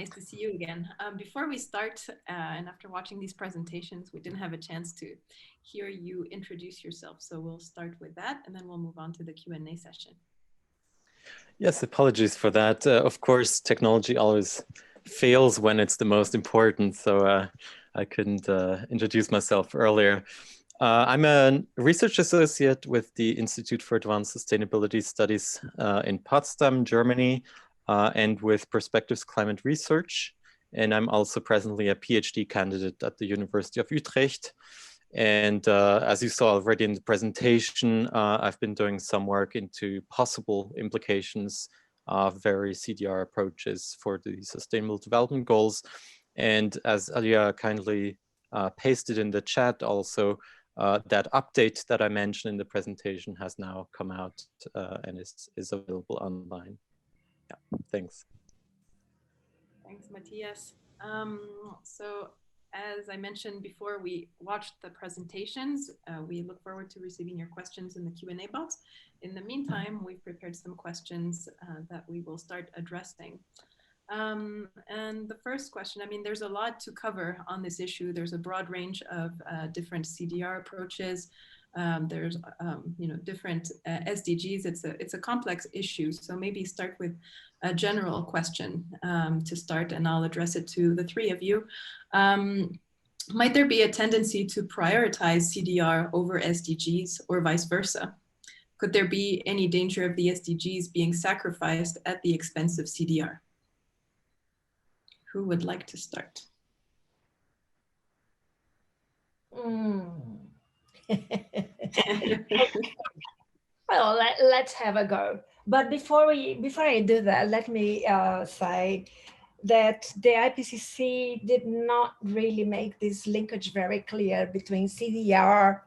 Nice to see you again. Before we start, and after watching these presentations, we didn't have a chance to hear you introduce yourself. So we'll start with that, and then we'll move on to the Q&A session. Yes, apologies for that. Of course, technology always fails when it's the most important. So I couldn't introduce myself earlier. I'm a research associate with the Institute for Advanced Sustainability Studies in Potsdam, Germany, and with Perspectives Climate Research. And I'm also presently a PhD candidate at the University of Utrecht. And as you saw already in the presentation, I've been doing some work into possible implications of various CDR approaches for the Sustainable Development Goals. And as Alia kindly pasted in the chat also, that update that I mentioned in the presentation has now come out and is available online. Yeah, thanks. Thanks, Matthias. So as I mentioned before we watched the presentations, we look forward to receiving your questions in the Q&A box. In the meantime, we've prepared some questions that we will start addressing. And the first question, I mean, there's a lot to cover on this issue. There's a broad range of different CDR approaches. There's different SDGs. It's a complex issue. So maybe start with a general question to start, and I'll address it to the three of you. Might there be a tendency to prioritize CDR over SDGs or vice versa? Could there be any danger of the SDGs being sacrificed at the expense of CDR? Who would like to start? Well, let's have a go. But before I do that, let me say that the IPCC did not really make this linkage very clear between CDR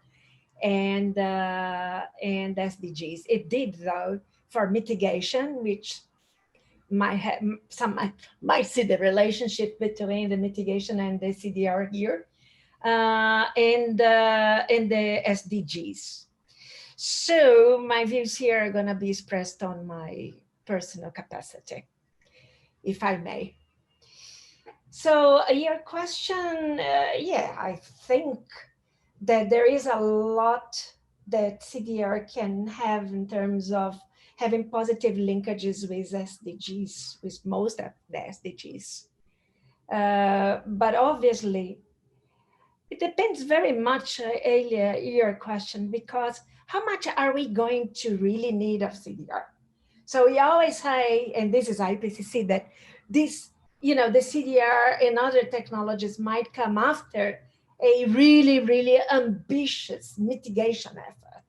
and SDGs. It did, though, for mitigation, which some might see the relationship between the mitigation and the CDR here, and the SDGs. So my views here are going to be expressed on my personal capacity, if I may. So your question, yeah, I think that there is a lot that CDR can have in terms of having positive linkages with SDGs, with most of the SDGs. But obviously, it depends very much, Elia, your question, because how much are we going to really need of CDR? So we always say, and this is IPCC, that this, the CDR and other technologies might come after a really, really ambitious mitigation effort,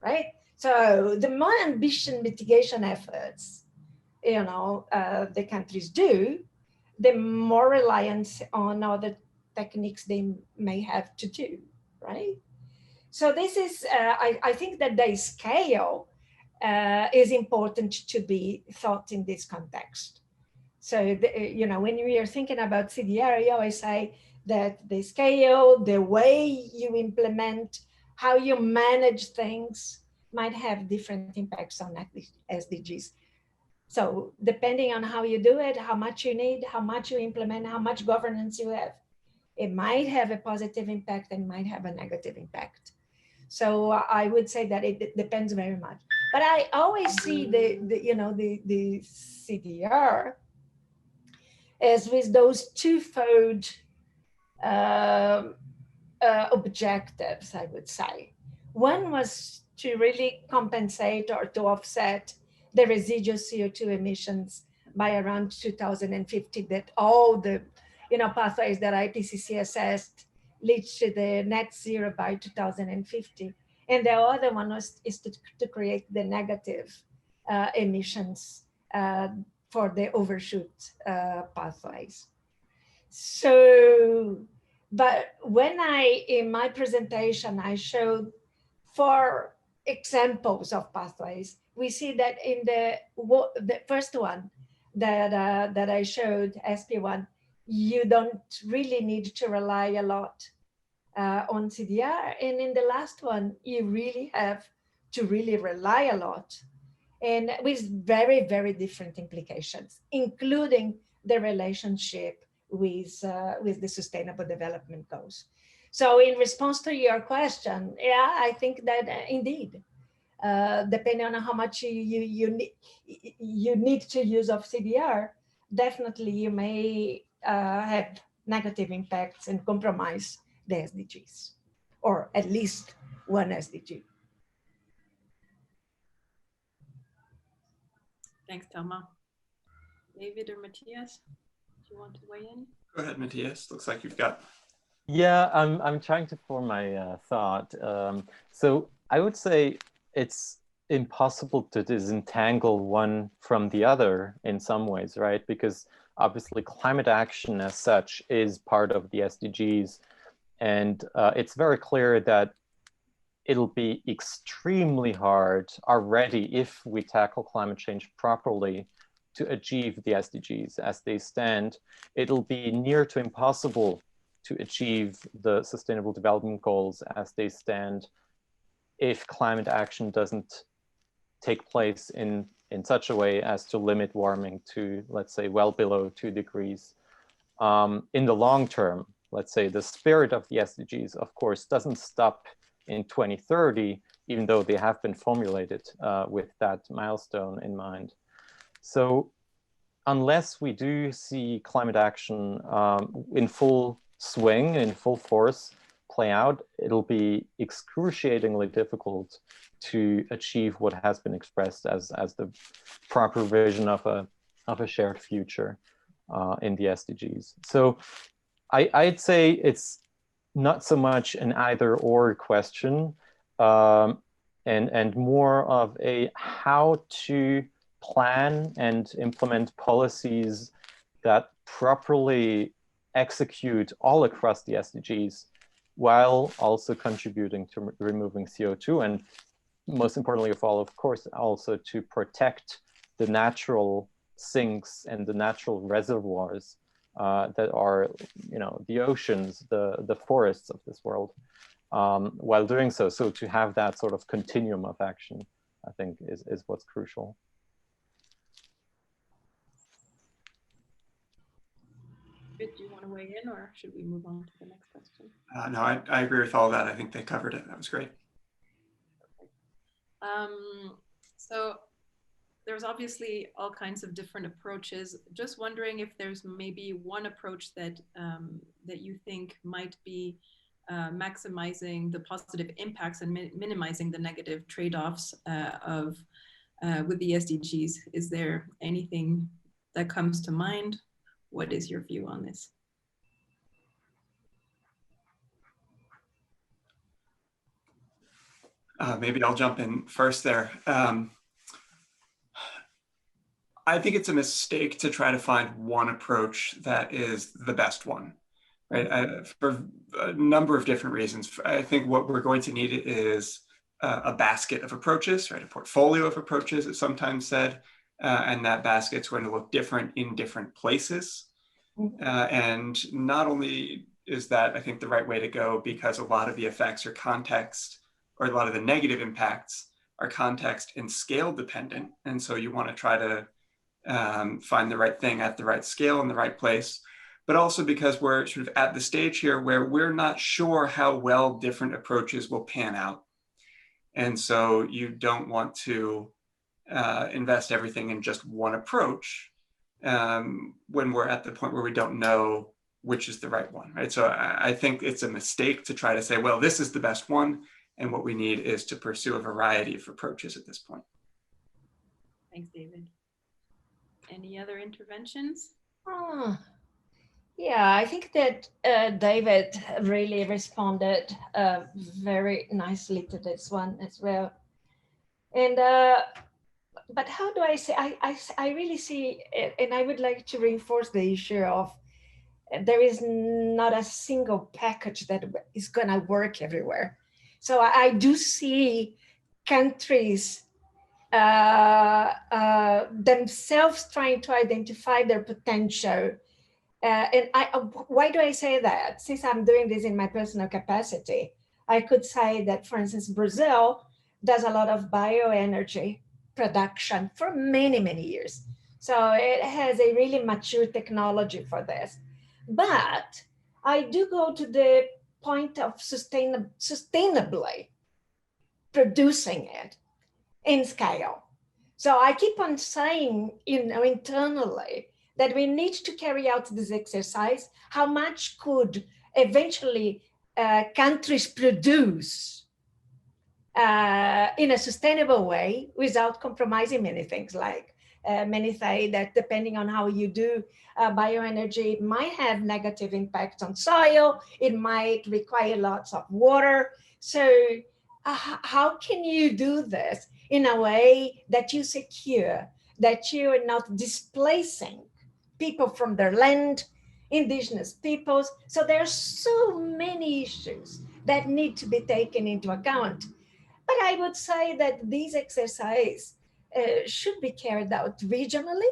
right? So the more ambitious mitigation efforts, the countries do, the more reliance on other techniques they may have to do, right? So this is, I think that the scale is important to be thought in this context. So, when we are thinking about CDR, you always say that the scale, the way you implement, how you manage things might have different impacts on SDGs. So depending on how you do it, how much you need, how much you implement, how much governance you have, it might have a positive impact and might have a negative impact. So I would say that it depends very much. But I always see the CDR as with those twofold objectives, I would say. One was to really compensate or to offset the residual CO2 emissions by around 2050, that all the pathways that IPCC assessed leads to the net zero by 2050. And the other one is to create the negative emissions for the overshoot pathways. So, but when in my presentation, I showed 4 examples of pathways, we see that in the first one that I showed, SP1, you don't really need to rely a lot on CDR. And in the last one, you really have to really rely a lot, and with very, very different implications, including the relationship with the Sustainable Development Goals. So in response to your question, yeah, I think that indeed, depending on how much you need to use of CDR, definitely you may have negative impacts and compromise the SDGs, or at least one SDG. Thanks, Thelma. David or Matthias, do you want to weigh in? Go ahead, Matthias. Looks like you've got. Yeah, I'm trying to form my thought. So I would say it's impossible to disentangle one from the other in some ways, right? Because obviously climate action as such is part of the SDGs. And it's very clear that it'll be extremely hard already if we tackle climate change properly to achieve the SDGs as they stand. It'll be near to impossible to achieve the Sustainable Development Goals as they stand if climate action doesn't take place in such a way as to limit warming to, let's say, well below 2 degrees. In the long term, let's say the spirit of the SDGs, of course, doesn't stop in 2030, even though they have been formulated with that milestone in mind. So unless we do see climate action in full swing, in full force play out, it'll be excruciatingly difficult to achieve what has been expressed as the proper vision of a shared future in the SDGs. So I'd say it's not so much an either or question, and more of a how to plan and implement policies that properly execute all across the SDGs while also contributing to removing CO2, and most importantly of all, of course, also to protect the natural sinks and the natural reservoirs that are, the oceans, the forests of this world, while doing so. So to have that sort of continuum of action, I think is what's crucial. Do you want to weigh in, or should we move on to the next question? No, I agree with all that. I think they covered it. That was great. So there's obviously all kinds of different approaches. Just wondering if there's maybe one approach that that you think might be maximizing the positive impacts and minimizing the negative trade-offs with the SDGs. Is there anything that comes to mind? What is your view on this? Maybe I'll jump in first there. I think it's a mistake to try to find one approach that is the best one, right? For a number of different reasons. I think what we're going to need is a basket of approaches, right? A portfolio of approaches, it's sometimes said, and that basket's going to look different in different places. And not only is that, I think, the right way to go, because a lot of the effects are context, or a lot of the negative impacts are context and scale dependent. And so you want to try to find the right thing at the right scale in the right place, but also because we're sort of at the stage here where we're not sure how well different approaches will pan out. And so you don't want to invest everything in just one approach when we're at the point where we don't know which is the right one, right? So I think it's a mistake to try to say, well, this is the best one, and what we need is to pursue a variety of approaches at this point. Thanks, David. Any other interventions? Yeah, I think that David really responded very nicely to this one as well. And but how do I say, I really see, and I would like to reinforce the issue of there is not a single package that is gonna work everywhere. So I do see countries themselves trying to identify their potential. And why do I say that? Since I'm doing this in my personal capacity, I could say that, for instance, Brazil does a lot of bioenergy production for many, many years. So it has a really mature technology for this. But I do go to the point of sustainably producing it in scale. So I keep on saying, internally, that we need to carry out this exercise. How much could eventually countries produce in a sustainable way without compromising many things? Like many say that depending on how you do bioenergy, it might have negative impacts on soil. It might require lots of water. So how can you do this in a way that you secure, that you are not displacing people from their land, indigenous peoples? So there are so many issues that need to be taken into account. But I would say that these exercises should be carried out regionally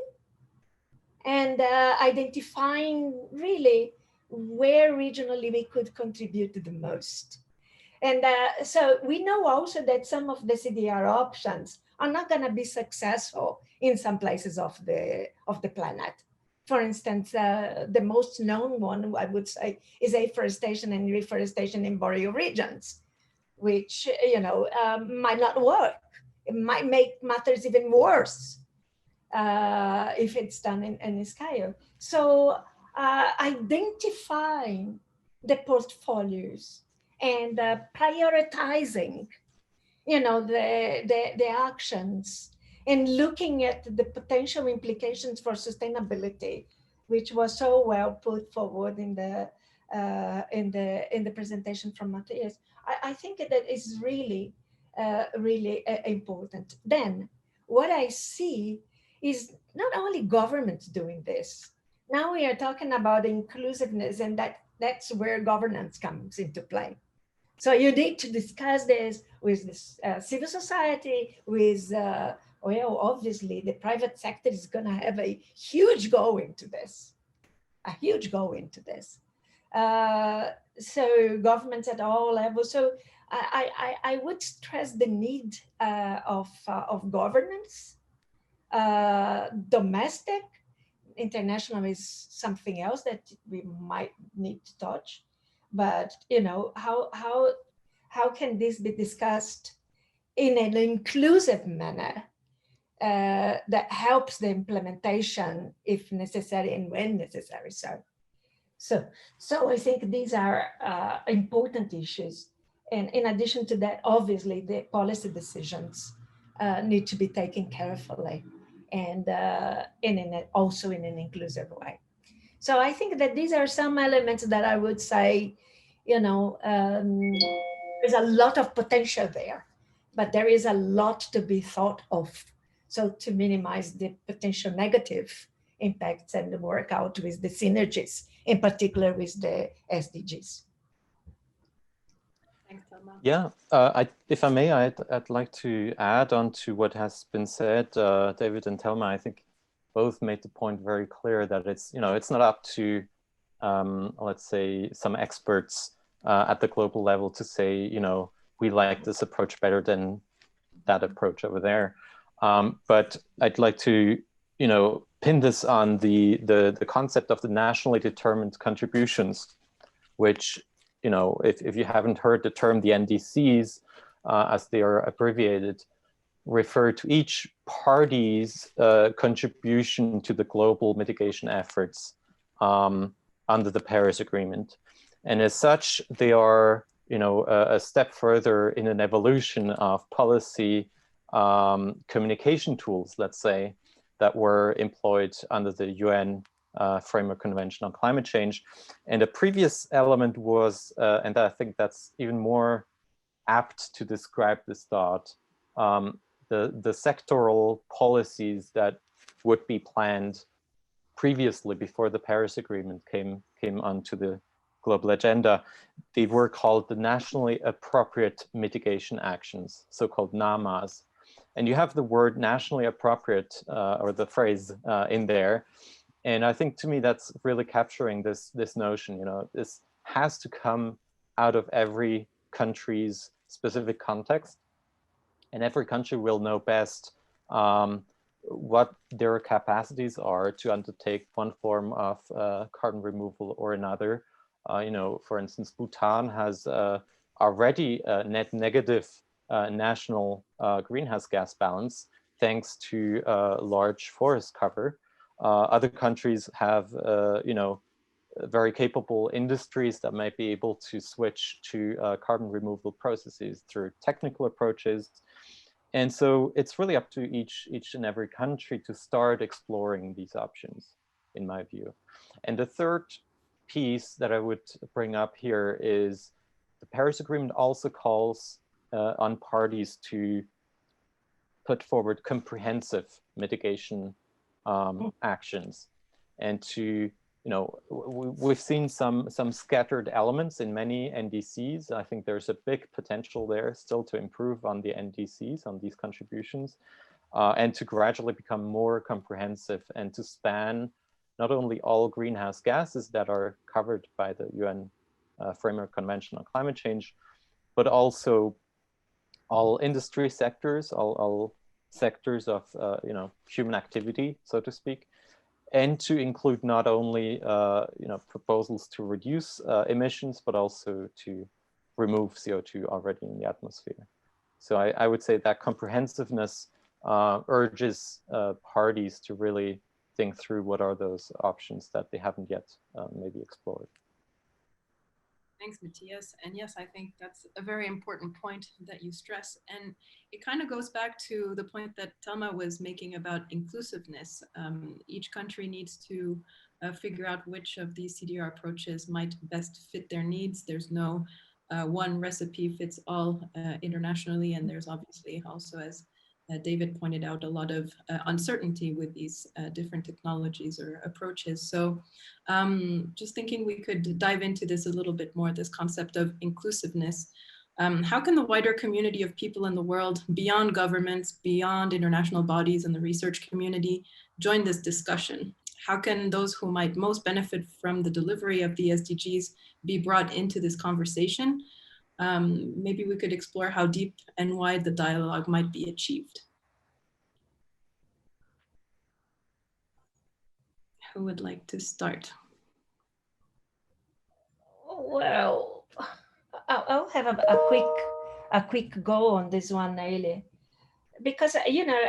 and identifying really where regionally we could contribute the most. And so we know also that some of the CDR options are not going to be successful in some places of the planet. For instance, the most known one, I would say, is afforestation and reforestation in boreal regions, which might not work. It might make matters even worse if it's done in scale. So identifying the portfolios and prioritizing, the actions and looking at the potential implications for sustainability, which was so well put forward in the presentation from Matthias. I think that is really, really important. Then what I see is not only governments doing this. Now we are talking about inclusiveness, and that's where governance comes into play. So you need to discuss this with this, civil society, with, well, obviously the private sector is going to have a huge go into this, so governments at all levels. So I would stress the need of governance, domestic. International is something else that we might need to touch. But how can this be discussed in an inclusive manner that helps the implementation if necessary and when necessary? So I think these are important issues. And in addition to that, obviously the policy decisions need to be taken carefully and also in an inclusive way. So I think that these are some elements that I would say, there's a lot of potential there, but there is a lot to be thought of. So to minimize the potential negative impacts and work out with the synergies, in particular with the SDGs. Thanks, Thelma. Yeah, if I may, I'd like to add on to what has been said. David and Thelma, I think, both made the point very clear that it's not up to let's say some experts at the global level to say we like this approach better than that approach over there. But I'd like to pin this on the concept of the nationally determined contributions, which if you haven't heard the term, the NDCs, as they are abbreviated, refer to each party's contribution to the global mitigation efforts under the Paris Agreement. And as such, they are a step further in an evolution of policy communication tools, let's say, that were employed under the UN Framework Convention on Climate Change. And a previous element was, and I think that's even more apt to describe this thought, the sectoral policies that would be planned previously before the Paris Agreement came onto the global agenda. They were called the nationally appropriate mitigation actions, so-called NAMAs. And you have the word nationally appropriate or the phrase in there. And I think to me that's really capturing this notion. This has to come out of every country's specific context, and every country will know best what their capacities are to undertake one form of carbon removal or another. You know, for instance, Bhutan has already a net negative national greenhouse gas balance thanks to large forest cover. Other countries have, you know, very capable industries that might be able to switch to carbon removal processes through technical approaches. And so it's really up to each and every country to start exploring these options, in my view. And the third piece that I would bring up here is the Paris Agreement also calls on parties to put forward comprehensive mitigation actions, and to, you know, we've seen some scattered elements in many NDCs. I think there's a big potential there still to improve on the NDCs, on these contributions, and to gradually become more comprehensive and to span not only all greenhouse gases that are covered by the UN Framework Convention on Climate Change, but also all industry sectors, all sectors of you know, human activity, so to speak, and to include not only you know, proposals to reduce emissions, but also to remove CO2 already in the atmosphere. So I would say that comprehensiveness urges parties to really think through what are those options that they haven't yet maybe explored. Thanks, Matthias. And yes, I think that's a very important point that you stress. And it kind of goes back to the point that Thelma was making about inclusiveness. Each country needs to figure out which of these CDR approaches might best fit their needs. There's no one recipe fits all internationally. And there's obviously also, as David pointed out, a lot of uncertainty with these different technologies or approaches. So just thinking we could dive into this a little bit more, this concept of inclusiveness. How can the wider community of people in the world, beyond governments, beyond international bodies and the research community, join this discussion? How can those who might most benefit from the delivery of the SDGs be brought into this conversation? Maybe we could explore how deep and wide the dialogue might be achieved. Who would like to start? Well, I'll have a quick go on this one, Nelly, because you know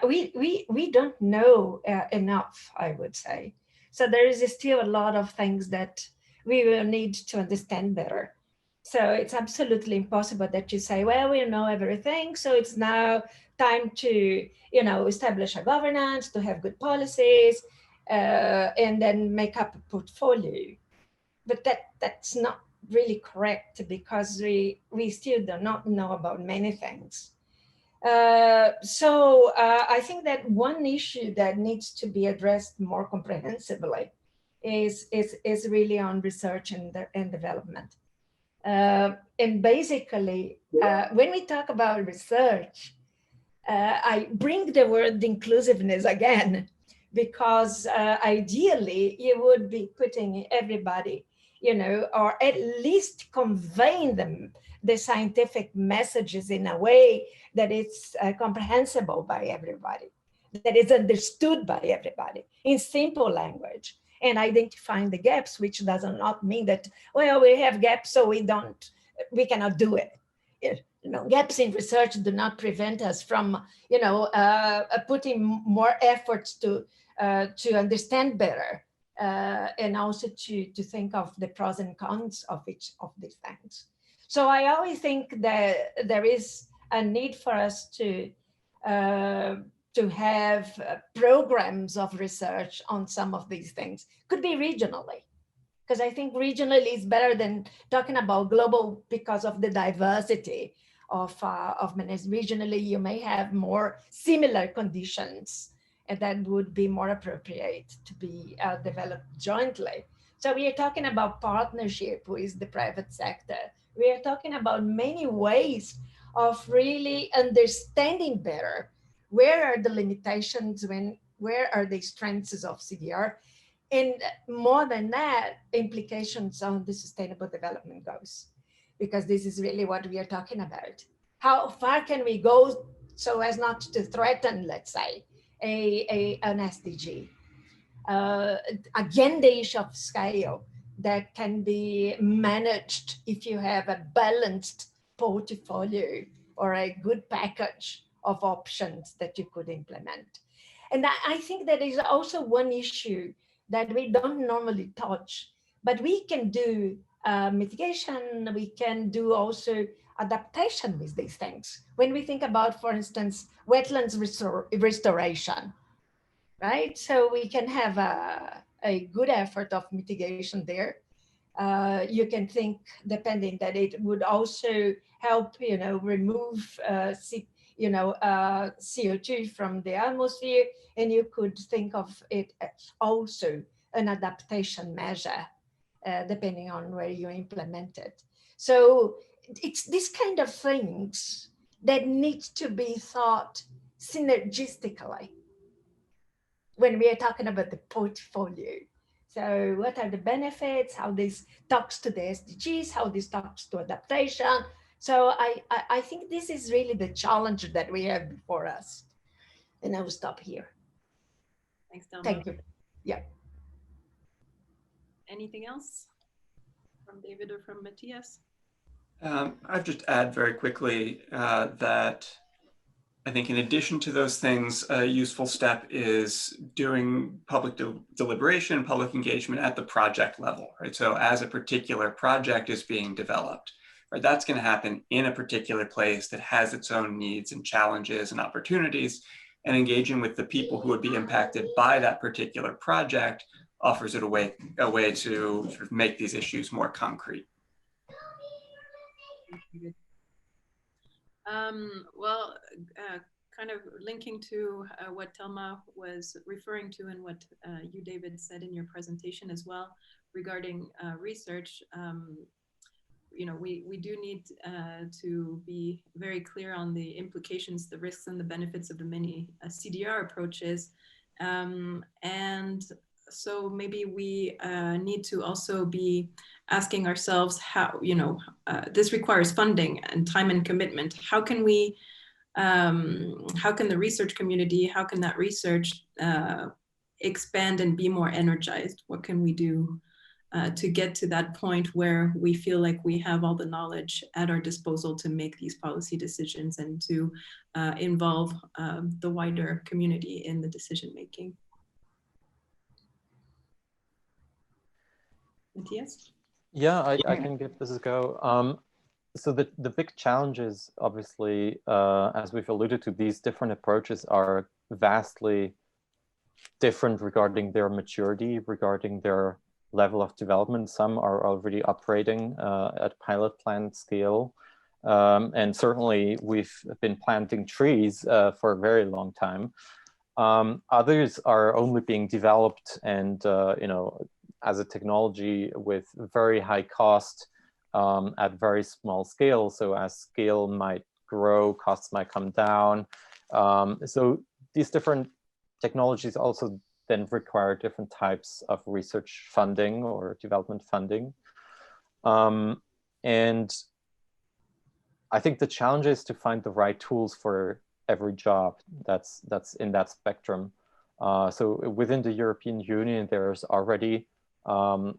we don't know enough, I would say. So there is still a lot of things that we will need to understand better. So it's absolutely impossible that you say, well, we know everything, so it's now time to, you know, establish a governance, to have good policies, and then make up a portfolio. But that's not really correct, because we still do not know about many things. So I think that one issue that needs to be addressed more comprehensively is really on research and development. And basically, when we talk about research, I bring the word inclusiveness again, because ideally you would be putting everybody, you know, or at least conveying them the scientific messages in a way that it's comprehensible by everybody, that is understood by everybody in simple language, and identifying the gaps, which does not mean that, well, we have gaps, so we cannot do it. You know, gaps in research do not prevent us from, you know, putting more efforts to understand better, and also to think of the pros and cons of each of these things. So I always think that there is a need for us to have programs of research on some of these things. Could be regionally, because I think regionally is better than talking about global, because of the diversity of many. Regionally, you may have more similar conditions, and that would be more appropriate to be developed jointly. So we are talking about partnership with the private sector. We are talking about many ways of really understanding better where are the limitations, where are the strengths of CDR, and more than that, implications on the sustainable development goals, because this is really what we are talking about. How far can we go so as not to threaten, let's say, an SDG. Again, the issue of scale that can be managed if you have a balanced portfolio or a good package of options that you could implement. And I think that is also one issue that we don't normally touch, but we can do mitigation, we can do also adaptation with these things. When we think about, for instance, wetlands restoration, right? So we can have a good effort of mitigation there. You can think, depending, that it would also help, remove CO2 from the atmosphere, and you could think of it as also an adaptation measure, depending on where you implement it. So it's this kind of things that need to be thought synergistically when we are talking about the portfolio. So what are the benefits, how this talks to the SDGs, how this talks to adaptation. So I think this is really the challenge that we have before us. And I will stop here. Thanks, Thelma. Thank you. Yeah. Anything else from David or from Matthias? I've just add very quickly that I think in addition to those things, a useful step is doing public deliberation, public engagement at the project level, right? So as a particular project is being developed, right, that's going to happen in a particular place that has its own needs and challenges and opportunities, and engaging with the people who would be impacted by that particular project offers it a way to sort of make these issues more concrete. Kind of linking to what Thelma was referring to and what you, David, said in your presentation as well regarding research. We do need to be very clear on the implications, the risks and the benefits of the many CDR approaches. And so maybe we need to also be asking ourselves how, this requires funding and time and commitment. How can we, how can the research community, how can that research expand and be more energized? What can we do to get to that point where we feel like we have all the knowledge at our disposal to make these policy decisions and to involve the wider community in the decision making? Matthias? Yeah, I can give this a go. So the big challenge is obviously, as we've alluded to, these different approaches are vastly different regarding their maturity, regarding their level of development. Some are already operating at pilot plant scale. And certainly we've been planting trees for a very long time. Others are only being developed and, as a technology with very high cost at very small scale. So as scale might grow, costs might come down. So these different technologies also then require different types of research funding or development funding. And I think the challenge is to find the right tools for every job that's in that spectrum. So within the European Union, there's already the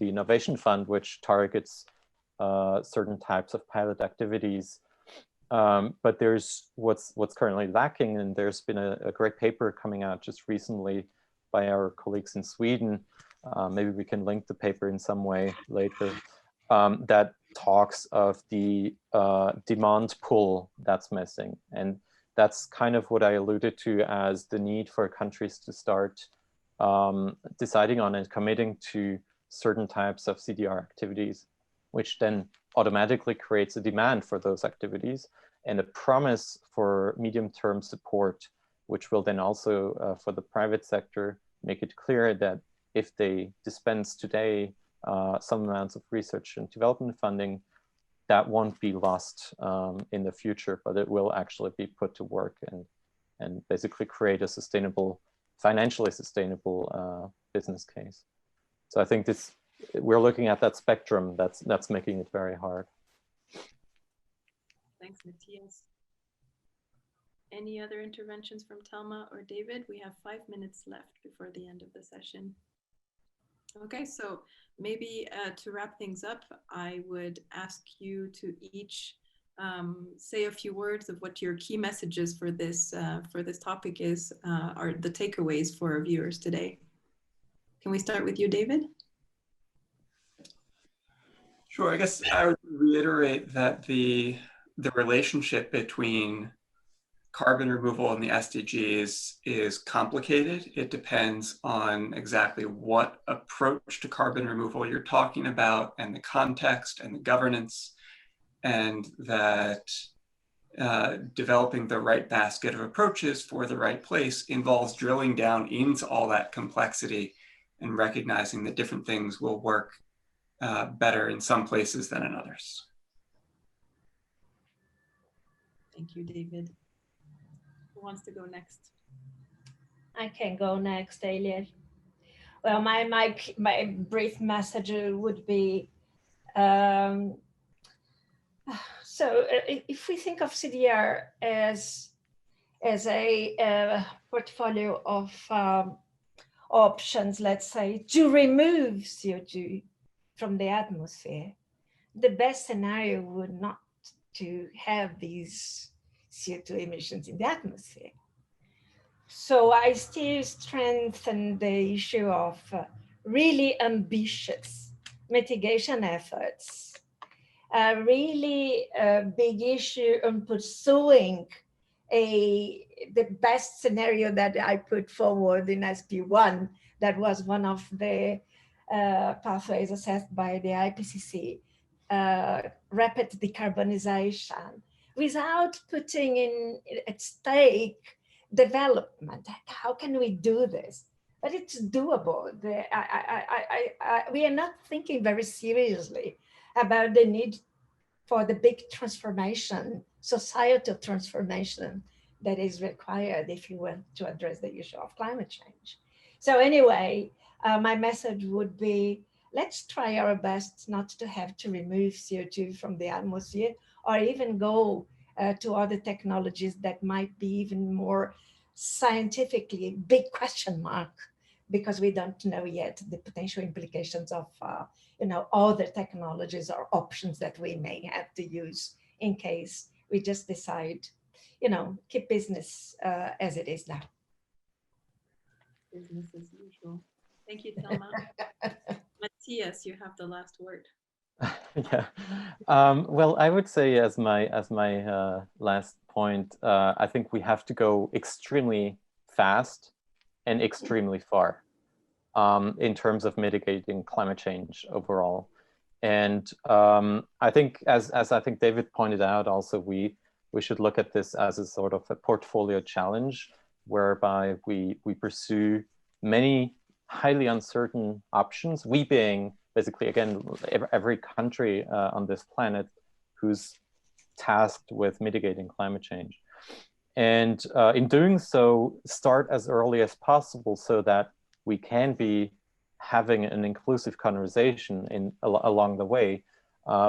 Innovation Fund, which targets certain types of pilot activities. But there's what's currently lacking, and there's been a great paper coming out just recently by our colleagues in Sweden. Maybe we can link the paper in some way later, that talks of the demand pull that's missing. And that's kind of what I alluded to as the need for countries to start deciding on and committing to certain types of CDR activities, which then automatically creates a demand for those activities and a promise for medium-term support, which will then also, for the private sector, make it clear that if they dispense today some amounts of research and development funding, that won't be lost in the future, but it will actually be put to work and basically create a sustainable, financially sustainable business case. So I think we're looking at that spectrum that's making it very hard. Thanks, Matthias. Any other interventions from Thelma or David? We have 5 minutes left before the end of the session. Okay, so maybe to wrap things up, I would ask you to each say a few words of what your key messages for this topic is, are the takeaways for our viewers today. Can we start with you, David? Sure, I guess I would reiterate that the relationship between carbon removal and the SDGs is complicated. It depends on exactly what approach to carbon removal you're talking about and the context and the governance, and that developing the right basket of approaches for the right place involves drilling down into all that complexity and recognizing that different things will work better in some places than in others. Thank you, David. Who wants to go next? I can go next, Alien. Well, my brief message would be, so if we think of CDR as a portfolio of options, let's say, to remove CO2 from the atmosphere, the best scenario would not to have these CO2 emissions in the atmosphere. So I still strengthen the issue of really ambitious mitigation efforts, a really big issue on pursuing the best scenario that I put forward in SP1, that was one of the pathways assessed by the IPCC, rapid decarbonization, without putting in at stake development. How can we do this? But it's doable. We are not thinking very seriously about the need for the big transformation, societal transformation that is required if you want to address the issue of climate change. So anyway, my message would be, let's try our best not to have to remove CO2 from the atmosphere, or even go to other technologies that might be even more scientifically big question mark, because we don't know yet the potential implications of other technologies or options that we may have to use in case we just decide, keep business as it is now. Business as usual. Thank you, Thelma. Matthias, you have the last word. Yeah. Well, I would say as my last point, I think we have to go extremely fast and extremely far in terms of mitigating climate change overall. And I think, as I think David pointed out, also we should look at this as a sort of a portfolio challenge, whereby we pursue many highly uncertain options, we being basically, again, every country on this planet who's tasked with mitigating climate change. And in doing so, start as early as possible so that we can be having an inclusive conversation along the way,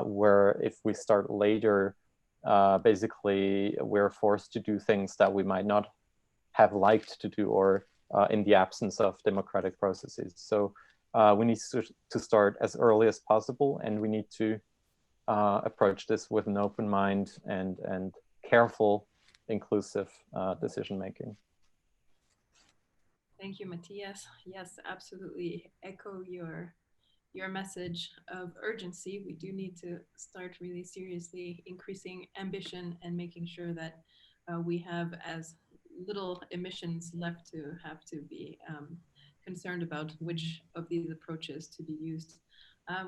where if we start later, basically we're forced to do things that we might not have liked to do, or in the absence of democratic processes. So we need to start as early as possible, and we need to approach this with an open mind and careful, inclusive decision-making. Thank you, Matthias. Yes, absolutely echo your message of urgency. We do need to start really seriously increasing ambition and making sure that we have as little emissions left to have to be concerned about which of these approaches to be used.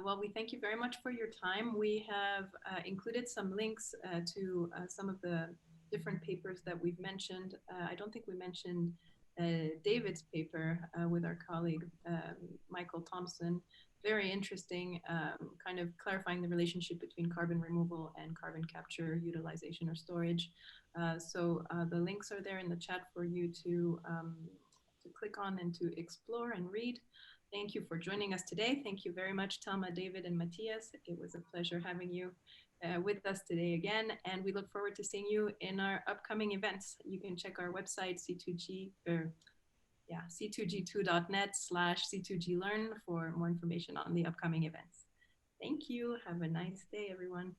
Well, we thank you very much for your time. We have included some links to some of the different papers that we've mentioned. I don't think we mentioned David's paper with our colleague, Michael Thompson. Very interesting, kind of clarifying the relationship between carbon removal and carbon capture, utilization, or storage. So the links are there in the chat for you to click on and to explore and read. Thank you for joining us today. Thank you very much, Thelma, David, and Matthias. It was a pleasure having you. with us today again, and we look forward to seeing you in our upcoming events. You can check our website, c2g2.net/c2GLearn for more information on the upcoming events. Thank you. Have a nice day, everyone.